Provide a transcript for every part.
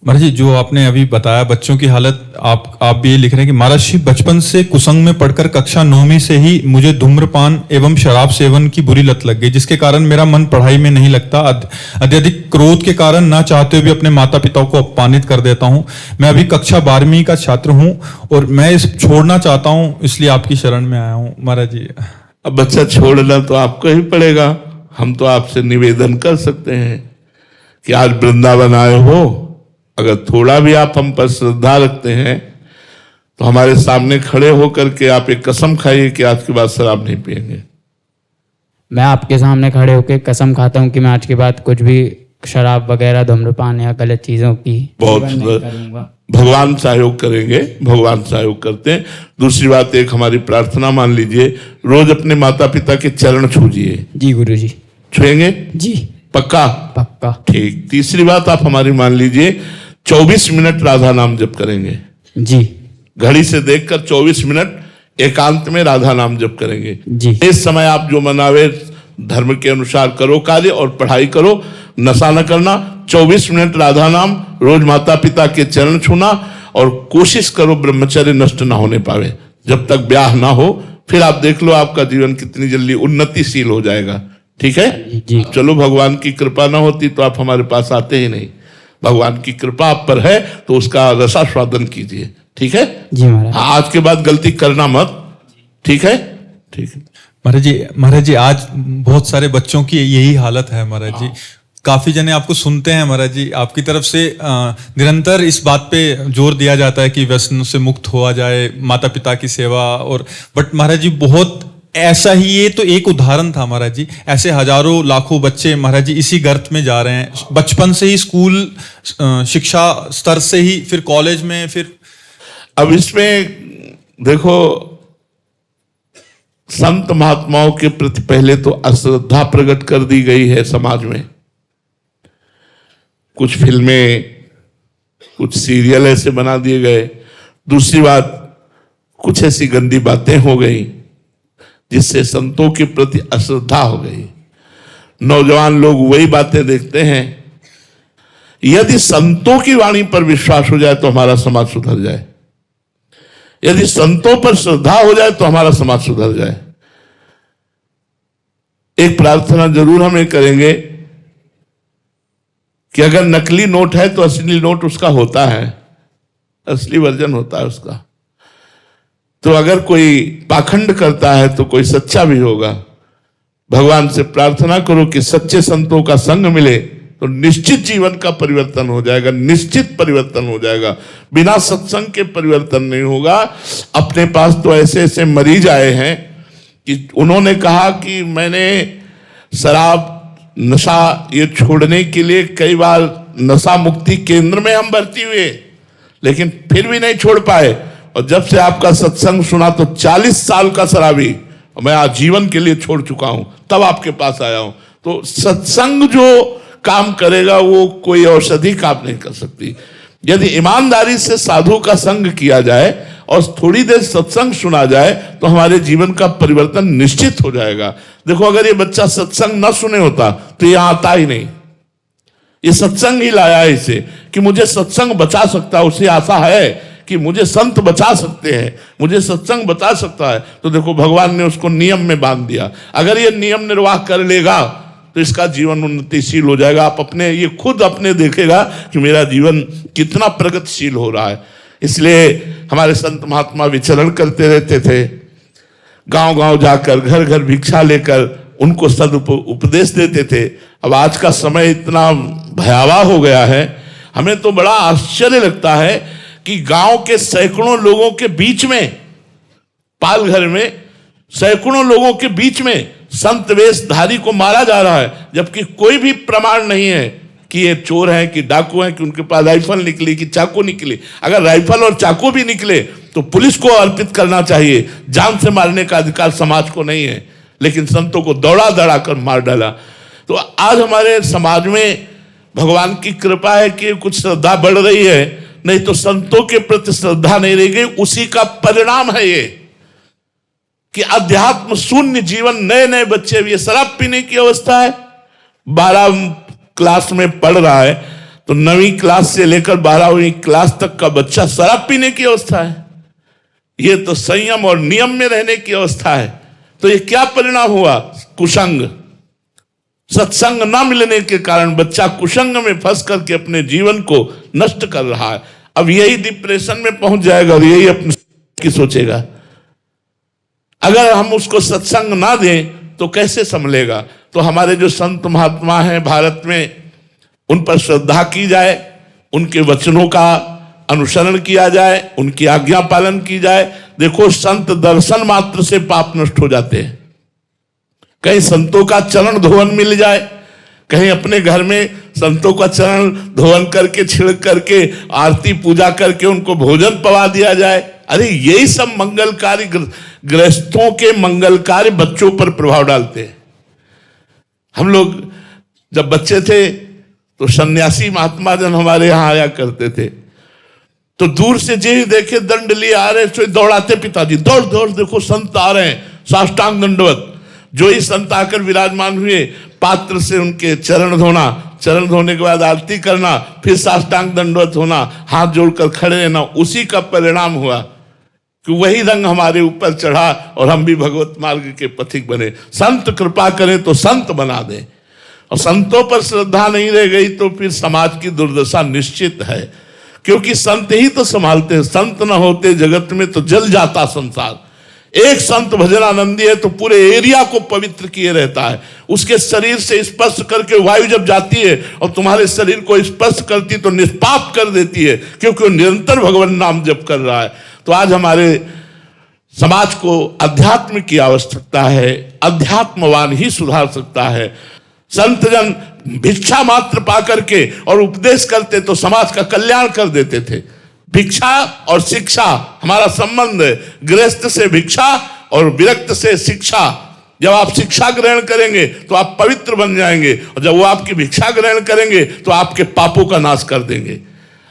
महाराज जी, जो आपने अभी बताया बच्चों की हालत, आप भी ये लिख रहे हैं कि महाराज जी, बचपन से कुसंग में पढ़कर कक्षा 9वीं से ही मुझे धूम्रपान एवं शराब सेवन की बुरी लत लग गई, जिसके कारण मेरा मन पढ़ाई में नहीं लगता। अत्यधिक क्रोध के कारण ना चाहते हुए भी अपने माता पिता को अपमानित कर देता हूँ। मैं अभी कक्षा 12वीं का छात्र हूँ और मैं इस छोड़ना चाहता हूँ, इसलिए आपकी शरण में आया हूँ महाराज जी। अब बच्चा छोड़ना तो आपको ही पड़ेगा। हम तो आपसे निवेदन कर सकते हैं कि आज वृंदावन आए हो, अगर थोड़ा भी आप हम पर श्रद्धा रखते हैं तो हमारे सामने खड़े होकर के आप एक कसम खाइए कि आज के बाद शराब नहीं पिएंगे। मैं आपके सामने खड़े होकर कसम खाता हूँ कि मैं आज के बाद कुछ भी शराब वगैरह, धूम्रपान या गलत चीजों की बहुत सेवन नहीं करूंगा। भगवान सहयोग करेंगे, भगवान सहयोग करते हैं। दूसरी बात, एक हमारी प्रार्थना मान लीजिए, रोज अपने माता पिता के चरण छूजिए। जी गुरुजी। छुएंगे? जी पक्का? पक्का। ठीक। तीसरी बात आप हमारी मान लीजिए, 24 मिनट राधा नाम जप करेंगे। जी। घड़ी से देखकर 24 मिनट एकांत में राधा नाम जप करेंगे। जी। इस समय आप जो मनावे धर्म के अनुसार करो कार्य और पढ़ाई करो, नशा न करना। 24 मिनट राधा नाम, रोज माता पिता के चरण छूना और कोशिश करो ब्रह्मचर्य नष्ट ना होने पावे। जब तक ब्याह ना हो, फिर आप देख लो आपका जीवन कितनी जल्दी उन्नतिशील हो जाएगा। ठीक है जी। चलो, भगवान की कृपा ना होती तो आप हमारे पास आते ही नहीं। भगवान की कृपा आप पर है तो उसका रसास्वादन कीजिए। ठीक है जी महाराज। हाँ, आज के बाद गलती करना मत। ठीक है? ठीक है महाराज जी, आज बहुत सारे बच्चों की यही हालत है महाराज जी। काफी जने आपको सुनते हैं महाराज जी, आपकी तरफ से निरंतर इस बात पे जोर दिया जाता है कि व्यसन से मुक्त हुआ जाए, माता पिता की सेवा। और बट महाराज जी, बहुत ऐसा ही, ये तो एक उदाहरण था महाराज जी, ऐसे हजारों लाखों बच्चे महाराज जी इसी गर्त में जा रहे हैं। बचपन से ही स्कूल शिक्षा स्तर से ही, फिर कॉलेज में, फिर अब इसमें देखो, संत महात्माओं के प्रति पहले तो अश्रद्धा प्रकट कर दी गई है समाज में। कुछ फिल्में, कुछ सीरियल ऐसे बना दिए गए। दूसरी बात, कुछ ऐसी गंदी बातें हो गई जिससे संतों के प्रति अश्रद्धा हो गई। नौजवान लोग वही बातें देखते हैं। यदि संतों की वाणी पर विश्वास हो जाए तो हमारा समाज सुधर जाए। यदि संतों पर श्रद्धा हो जाए तो हमारा समाज सुधर जाए। एक प्रार्थना जरूर हमें करेंगे कि अगर नकली नोट है तो असली नोट उसका होता है, असली वर्जन होता है उसका। तो अगर कोई पाखंड करता है तो कोई सच्चा भी होगा। भगवान से प्रार्थना करो कि सच्चे संतों का संग मिले तो निश्चित जीवन का परिवर्तन हो जाएगा, निश्चित परिवर्तन हो जाएगा। बिना सत्संग के परिवर्तन नहीं होगा। अपने पास तो ऐसे ऐसे मरीज आए हैं कि उन्होंने कहा कि मैंने शराब, नशा ये छोड़ने के लिए कई बार नशा मुक्ति केंद्र में हम भर्ती हुए, लेकिन फिर भी नहीं छोड़ पाए। और जब से आपका सत्संग सुना तो 40 साल का शराबी मैं आजीवन के लिए छोड़ चुका हूं, तब आपके पास आया हूं। तो सत्संग जो काम करेगा वो कोई औषधि काम नहीं कर सकती। यदि ईमानदारी से साधु का संग किया जाए और थोड़ी देर सत्संग सुना जाए तो हमारे जीवन का परिवर्तन निश्चित हो जाएगा। देखो, अगर ये बच्चा सत्संग न सुने होता तो ये आता ही नहीं। ये सत्संग ही लाया है इसे कि मुझे सत्संग बचा सकता है। उसे आशा है कि मुझे संत बचा सकते हैं, मुझे सत्संग बचा सकता है। तो देखो, भगवान ने उसको नियम में बांध दिया। अगर ये नियम निर्वाह कर लेगा तो इसका जीवन उन्नतिशील हो जाएगा। आप अपने, ये खुद अपने देखेगा कि मेरा जीवन कितना प्रगतिशील हो रहा है। इसलिए हमारे संत महात्मा विचरण करते रहते थे, गांव गांव जाकर, घर घर भिक्षा लेकर उनको उपदेश देते थे। अब आज का समय इतना भयावह हो गया है, हमें तो बड़ा आश्चर्य लगता है कि गांव के सैकड़ों लोगों के बीच में, पालघर में सैकड़ों लोगों के बीच में संत वेशधारी को मारा जा रहा है, जबकि कोई भी प्रमाण नहीं है कि ये चोर हैं, कि डाकू हैं, कि उनके पास राइफल निकली, कि चाकू निकली। अगर राइफल और चाकू भी निकले तो पुलिस को अर्पित करना चाहिए। जान से मारने का अधिकार समाज को नहीं है, लेकिन संतों को दौड़ा दौड़ा कर मार डाला। तो आज हमारे समाज में भगवान की कृपा है कि कुछ श्रद्धा बढ़ रही है, नहीं तो संतों के प्रति श्रद्धा नहीं रह गई। उसी का परिणाम है ये कि अध्यात्म शून्य जीवन। नए नए बच्चे, ये शराब पीने की अवस्था है, 12 क्लास में पढ़ रहा है तो 9वीं क्लास से लेकर 12वीं क्लास तक का बच्चा शराब पीने की अवस्था है। ये तो संयम और नियम में रहने की अवस्था है। तो ये क्या परिणाम हुआ? कुसंग, सत्संग न मिलने के कारण बच्चा कुसंग में फंस करके अपने जीवन को नष्ट कर रहा है। अब यही डिप्रेशन में पहुंच जाएगा और यही अपनी की सोचेगा। अगर हम उसको सत्संग ना दें तो कैसे संभलेगा? तो हमारे जो संत महात्मा हैं भारत में, उन पर श्रद्धा की जाए, उनके वचनों का अनुसरण किया जाए, उनकी आज्ञा पालन की जाए। देखो, संत दर्शन मात्र से पाप नष्ट हो जाते हैं। कहीं संतों का चरण धोवन मिल जाए, कहीं अपने घर में संतों का चरण धोवन करके, छिड़क करके, आरती पूजा करके उनको भोजन पवा दिया जाए। अरे यही सब मंगलकारी, गृहस्थों के मंगलकारी बच्चों पर प्रभाव डालते हैं। हम लोग जब बच्चे थे तो सन्यासी महात्मा जन हमारे यहाँ आया करते थे, तो दूर से जी देखे दंड लिए आ रहे, तो दौड़ाते पिताजी, दौड़ दौड़ देखो संत आ रहे हैं, साष्टांग दंडवत। जो ही संत आकर विराजमान हुए, पात्र से उनके चरण धोना, चरण धोने के बाद आरती करना, फिर साष्टांग दंडवत होना, हाथ जोड़कर खड़े रहना। उसी का परिणाम हुआ कि वही रंग हमारे ऊपर चढ़ा और हम भी भगवत मार्ग के पथिक बने। संत कृपा करें तो संत बना दें, और संतों पर श्रद्धा नहीं रह गई तो फिर समाज की दुर्दशा निश्चित है, क्योंकि संत ही तो संभालते हैं। संत न होते जगत में तो जल जाता संसार। एक संत भजनानंदी है तो पूरे एरिया को पवित्र किए रहता है। उसके शरीर से स्पर्श करके वायु जब जाती है और तुम्हारे शरीर को स्पर्श करती तो निष्पाप कर देती है, क्योंकि वो निरंतर भगवान नाम जप कर रहा है। तो आज हमारे समाज को अध्यात्म की आवश्यकता है। अध्यात्मवान ही सुधार सकता है। संत जन भिक्षा मात्र पा करके और उपदेश करते तो समाज का कल्याण कर देते थे। भिक्षा और शिक्षा हमारा संबंध है। गृहस्थ से भिक्षा और विरक्त से शिक्षा। जब आप शिक्षा ग्रहण करेंगे तो आप पवित्र बन जाएंगे, और जब वो आपकी भिक्षा ग्रहण करेंगे तो आपके पापों का नाश कर देंगे।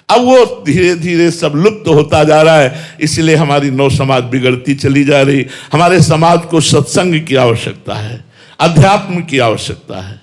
अब वो धीरे धीरे सब लुप्त होता जा रहा है, इसलिए हमारी नव समाज बिगड़ती चली जा रही। हमारे समाज को सत्संग की आवश्यकता है, अध्यात्म की आवश्यकता है।